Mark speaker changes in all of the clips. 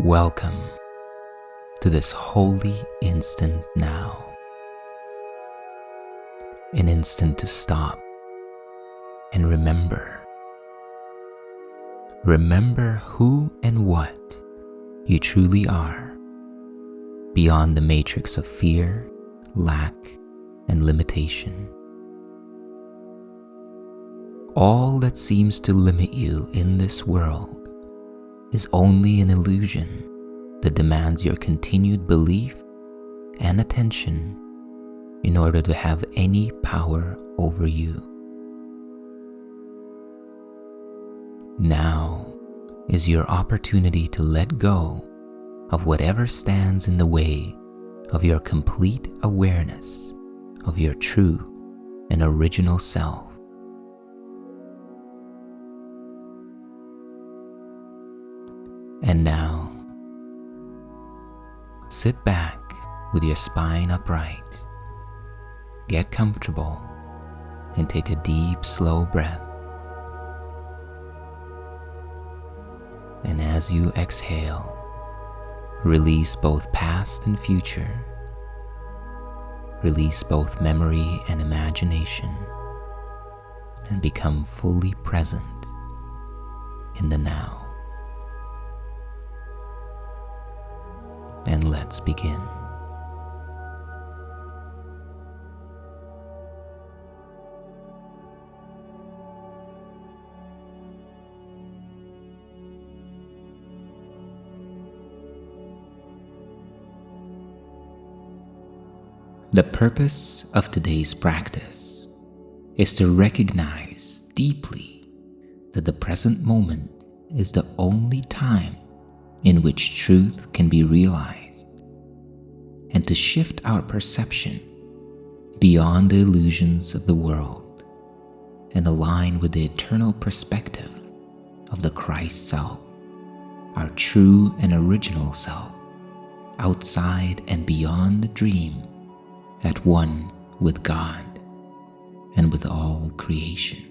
Speaker 1: Welcome to this holy instant now. An instant to stop and remember. Remember who and what you truly are, beyond the matrix of fear, lack, and limitation. All that seems to limit you in this world is only an illusion that demands your continued belief and attention in order to have any power over you. Now is your opportunity to let go of whatever stands in the way of your complete awareness of your true and original self. And now, sit back with your spine upright, get comfortable, and take a deep, slow breath. And as you exhale, release both past and future. Release both memory and imagination, and become fully present in the now. And let's begin. The purpose of today's practice is to recognize deeply that the present moment is the only time in which truth can be realized, and to shift our perception beyond the illusions of the world and align with the eternal perspective of the Christ self, our true and original self, outside and beyond the dream, at one with God and with all creation.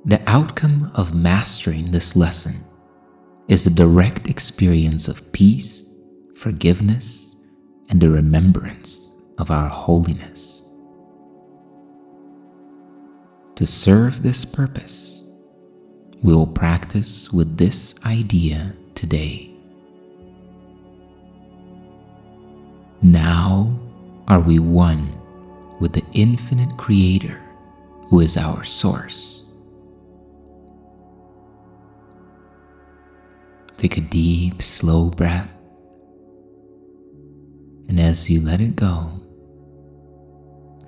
Speaker 1: The outcome of mastering this lesson is the direct experience of peace, forgiveness, and the remembrance of our holiness. To serve this purpose, we will practice with this idea today. Now are we one with the infinite Creator who is our source. Take a deep, slow breath, and as you let it go,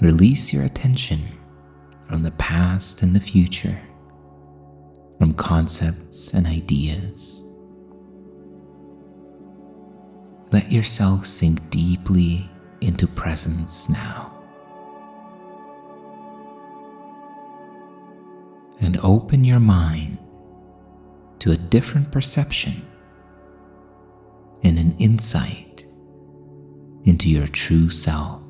Speaker 1: release your attention from the past and the future, from concepts and ideas. Let yourself sink deeply into presence now, and open your mind to a different perception and an insight into your true self.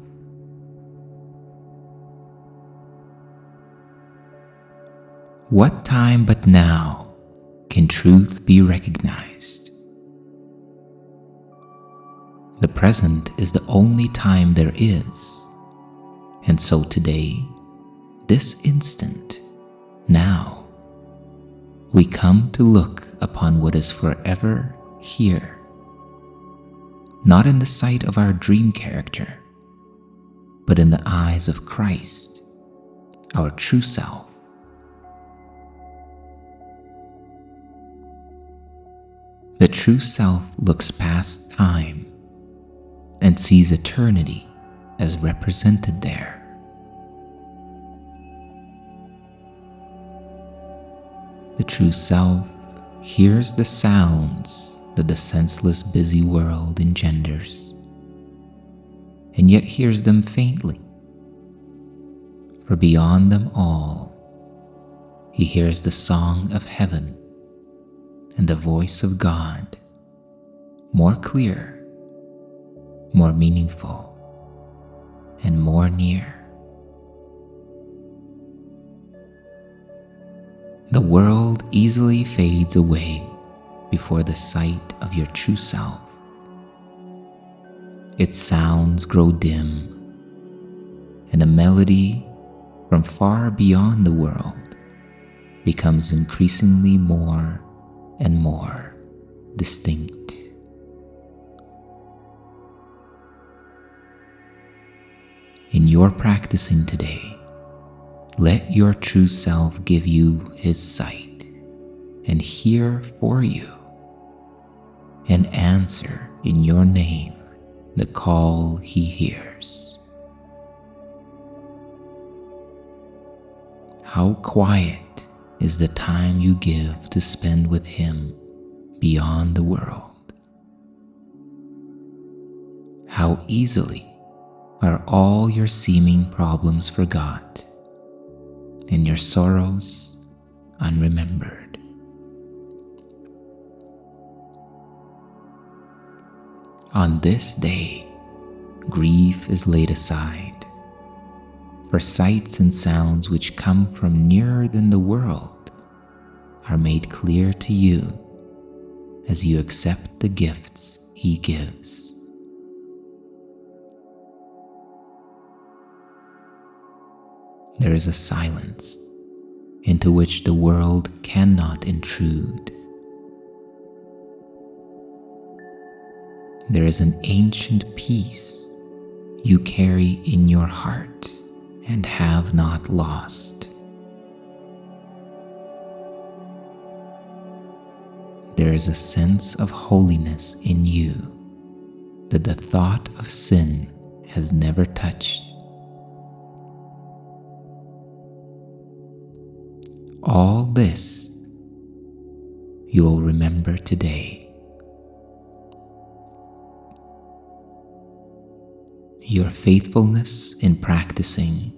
Speaker 1: What time but now can truth be recognized? The present is the only time there is, and so today, this instant, now, we come to look upon what is forever here, not in the sight of our dream character, but in the eyes of Christ, our true self. The true self looks past time and sees eternity as represented there. The true self hears the sounds that the senseless busy world engenders, and yet hears them faintly. For beyond them all, he hears the song of heaven and the voice of God, more clear, more meaningful, and more near. The world easily fades away before the sight of your true self. Its sounds grow dim, and a melody from far beyond the world becomes increasingly more and more distinct. In your practicing today, let your true self give you his sight and hear for you and answer in your name the call he hears. How quiet is the time you give to spend with him beyond the world. How easily are all your seeming problems forgot and your sorrows unremembered. On this day, grief is laid aside, for sights and sounds which come from nearer than the world are made clear to you as you accept the gifts he gives. There is a silence into which the world cannot intrude. There is an ancient peace you carry in your heart and have not lost. There is a sense of holiness in you that the thought of sin has never touched. All this you will remember today. Your faithfulness in practicing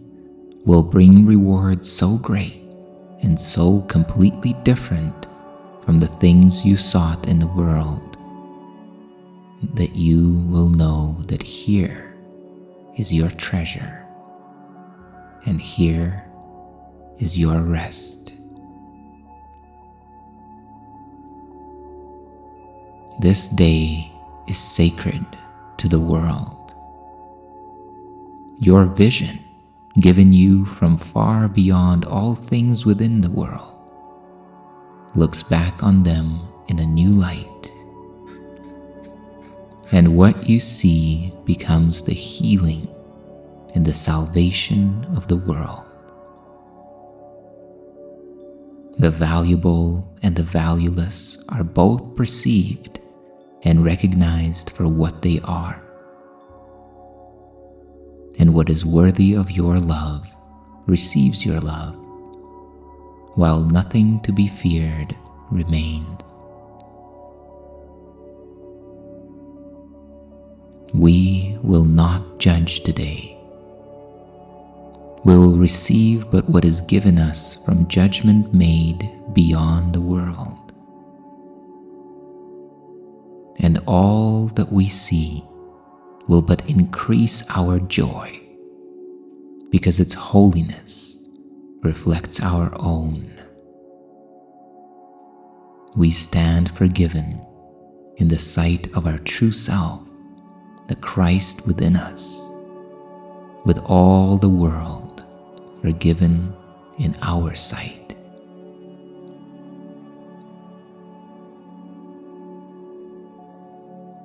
Speaker 1: will bring rewards so great and so completely different from the things you sought in the world that you will know that here is your treasure and here is your rest. This day is sacred to the world. Your vision, given you from far beyond all things within the world, looks back on them in a new light. And what you see becomes the healing and the salvation of the world. The valuable and the valueless are both perceived and recognized for what they are. And what is worthy of your love receives your love, while nothing to be feared remains. We will not judge today. We will receive but what is given us from judgment made beyond the world. And all that we see will but increase our joy, because its holiness reflects our own. We stand forgiven in the sight of our true self, the Christ within us, with all the world forgiven in our sight.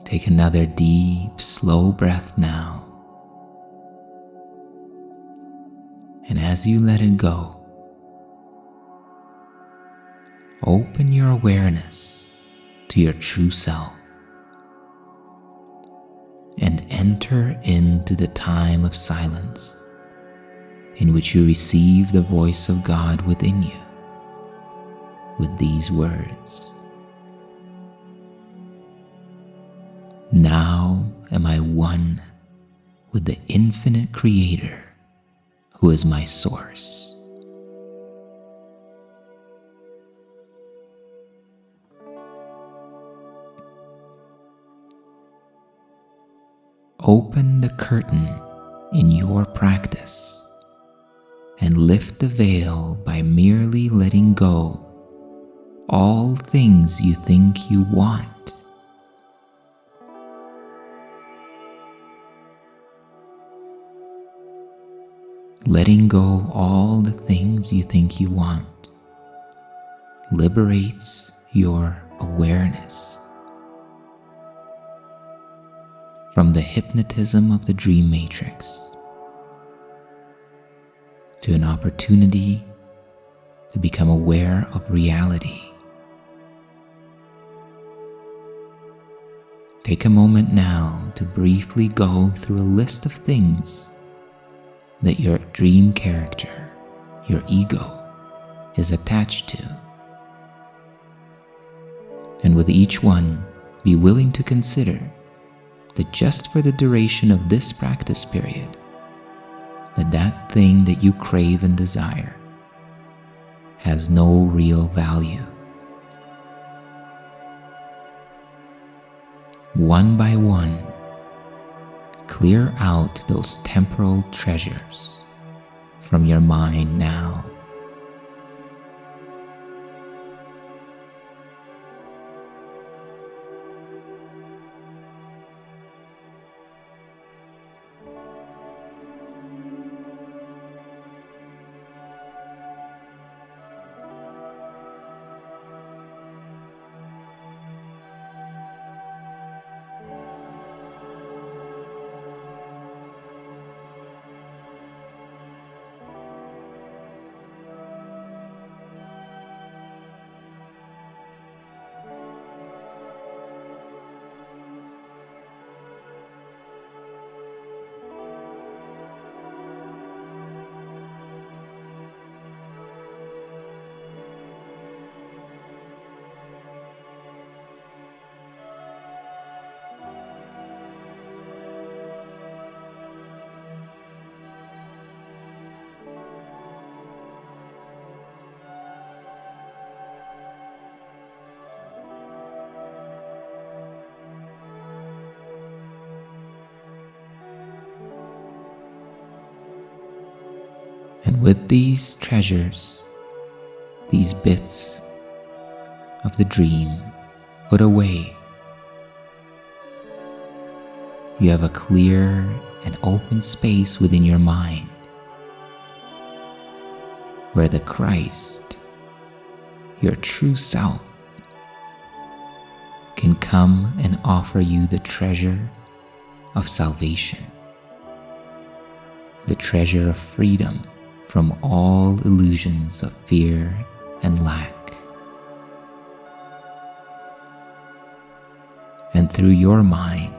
Speaker 1: Take another deep, slow breath now. And as you let it go, open your awareness to your true self and enter into the time of silence in which you receive the voice of God within you with these words. Now am I one with the infinite Creator who is my source. Open the curtain in your practice and lift the veil by merely letting go all things you think you want. Letting go all the things you think you want liberates your awareness from the hypnotism of the dream matrix to an opportunity to become aware of reality. Take a moment now to briefly go through a list of things that your dream character, your ego, is attached to. And with each one, be willing to consider that just for the duration of this practice period, that thing that you crave and desire has no real value. One by one, clear out those temporal treasures from your mind now. And with these treasures, these bits of the dream put away, you have a clear and open space within your mind where the Christ, your true self, can come and offer you the treasure of salvation, the treasure of freedom from all illusions of fear and lack. And through your mind,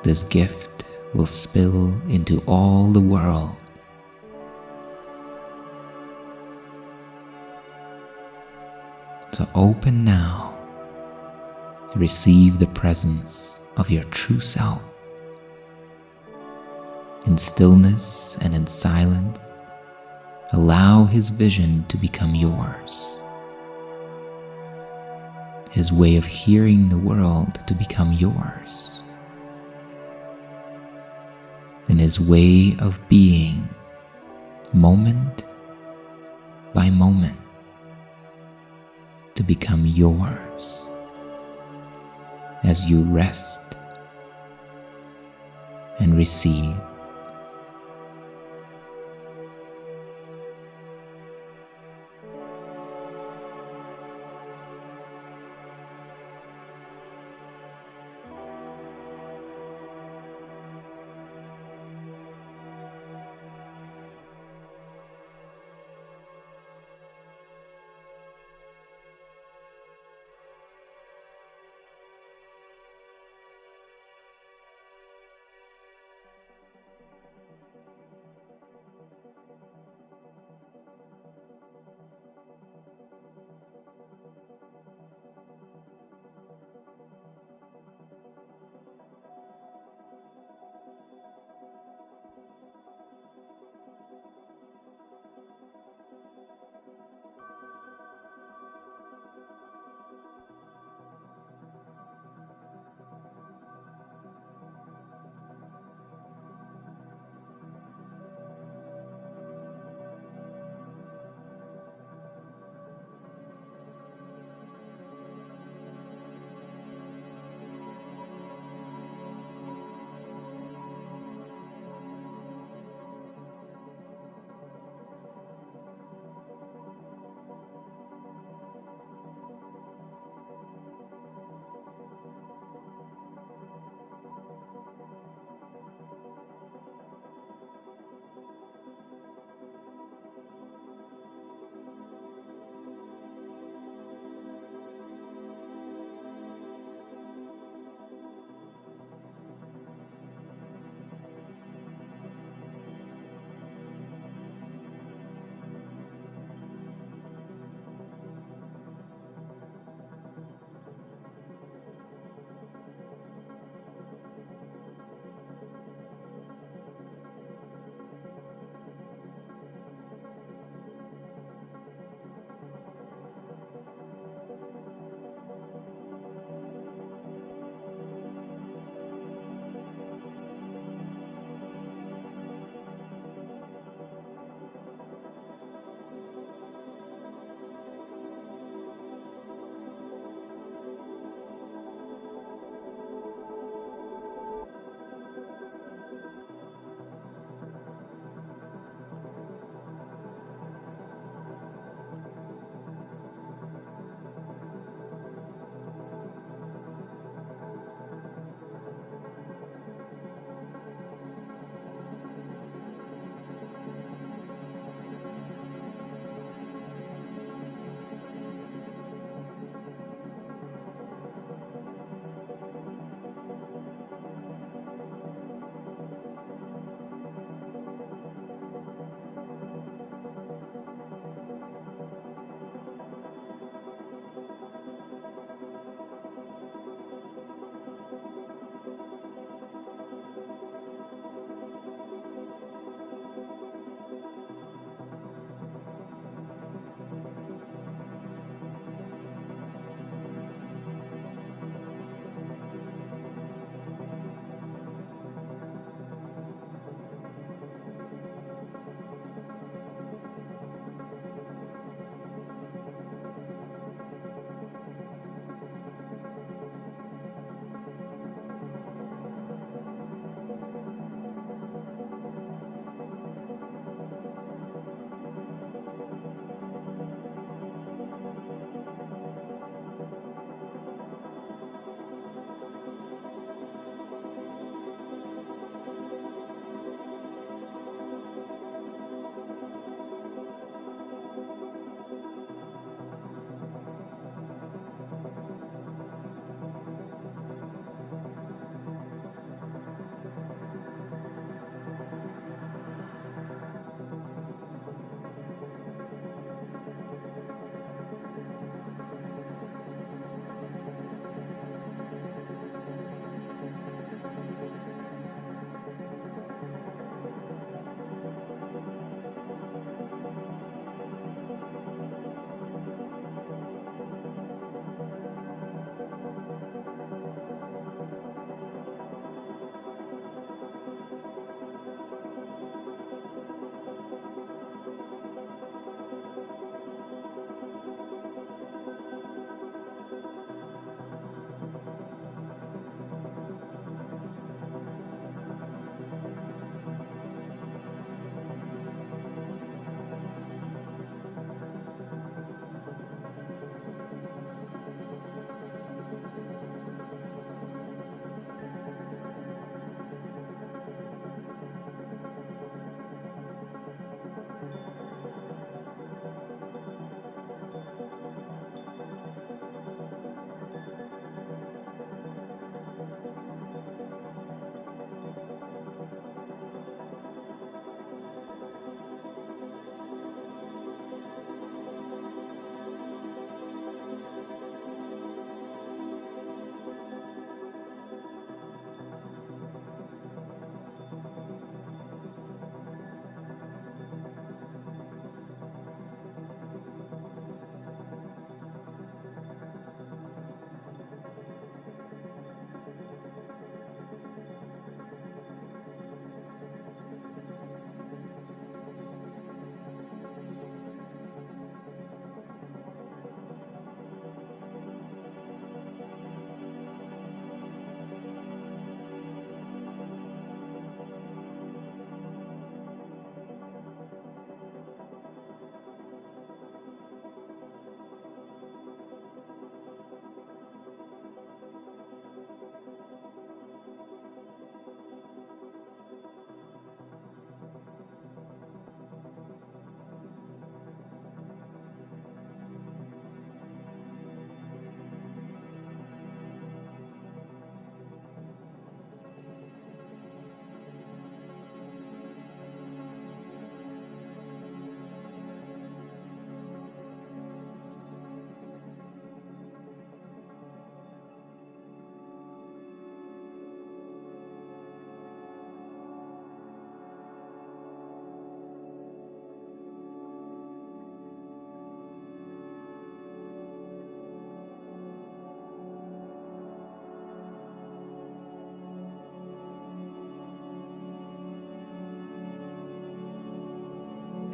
Speaker 1: this gift will spill into all the world. So open now to receive the presence of your true self. In stillness and in silence, allow his vision to become yours, his way of hearing the world to become yours, and his way of being, moment by moment, to become yours as you rest and receive.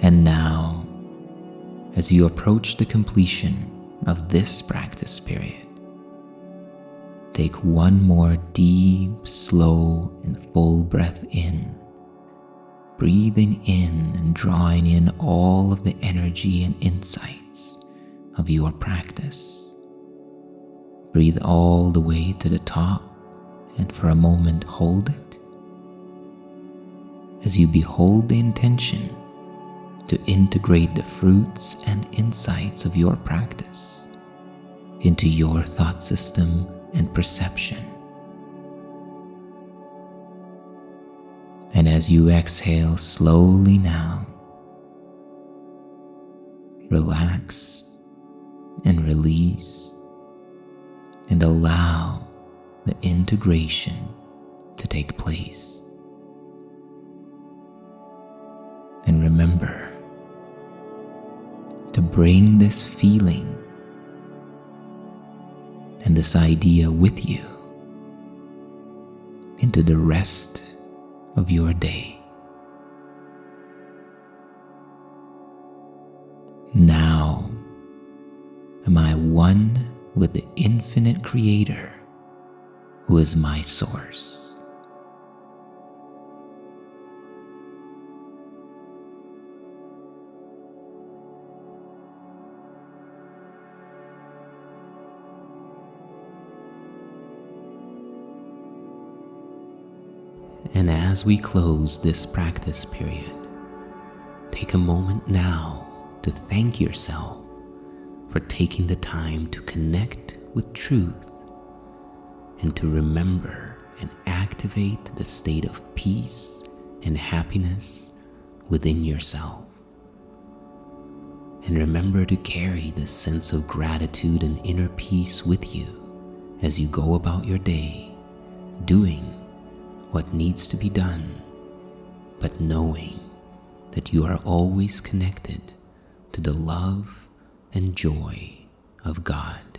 Speaker 1: And now, as you approach the completion of this practice period, take one more deep, slow, and full breath in, breathing in and drawing in all of the energy and insights of your practice. Breathe all the way to the top, and for a moment hold it as you behold the intention to integrate the fruits and insights of your practice into your thought system and perception. And as you exhale slowly now, relax and release and allow the integration to take place. And remember to bring this feeling and this idea with you into the rest of your day. Now am I one with the infinite Creator, who is my source. And as we close this practice period, take a moment now to thank yourself for taking the time to connect with truth and to remember and activate the state of peace and happiness within yourself. And remember to carry this sense of gratitude and inner peace with you as you go about your day, doing what needs to be done, but knowing that you are always connected to the love and joy of God.